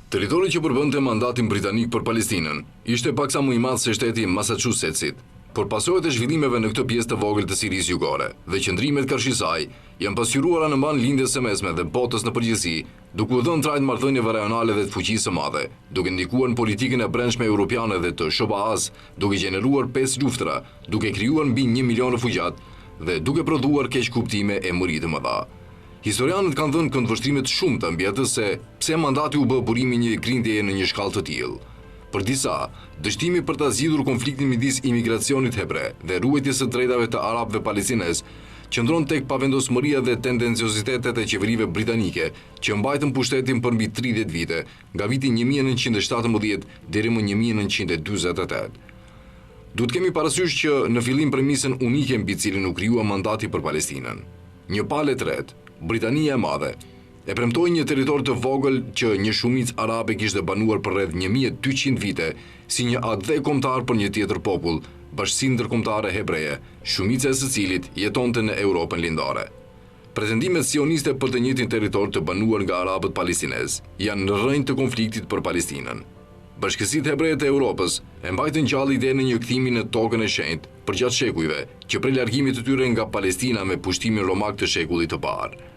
Territori që përbënte mandatin britanik për Palestinën ishte paksa më i madh se shteti i Massachusettsit, por pasojat e zhvillimeve në këtë pjesë të vogël të Sirisë Jugore dhe qëndrimet karshi saj janë pasqyruara në mban lindjes së mesme dhe botës në përgjithësi, duke u dhënë trajt marrëdhënieve rajonale dhe të fuqisë së madhe, duke ndikuar në politikën e brendshme europiane dhe të SBA-s, duke gjeneruar 5 luftra, duke krijuar mbi 1 milion refugjat dhe duke prodhuar keq kuptime e mëri të mëdha. Historianët kanë dhënë këndvështrime të shumta mbi atë se pse mandati u bë burimi një grindjeje në një shkallë të tillë. Për disa, dështimi për ta zgjidhur konfliktin midis imigracionit hebre dhe ruajtjes së drejtave të arabëve palestinez qëndron tek pavendosmëria dhe tendenciozitetet e qeverive britanike që mbajtën pushtetin për mbi 30 vite, nga viti 1917 deri më 1948. Duhet kemi parasysh që në fillim premisën unike mbi cilën u krijua mandati për Palestinën. Një palë e tretë, Britania e Madhe, e premtoi një territor të vogël që një shumicë arabe kishte banuar për rreth 1200 vite si një adhe kombëtar për një tjetër popull, Bashkësinë Ndërkombëtare Hebreje, shumica e së cilit jetonte në Europën lindore. Pretendimet sioniste për të njëjtin territor të banuar nga arabët palestinez janë në rrënjë të konfliktit për Palestinën. Bashkësitë hebreje të Europës e mbajtën gjallë idenë një kthimi në tokën e shenjtë përgjatë shekujve, që prej largimit të tyre nga Palestina me pushtimin romak të shekullit të parë.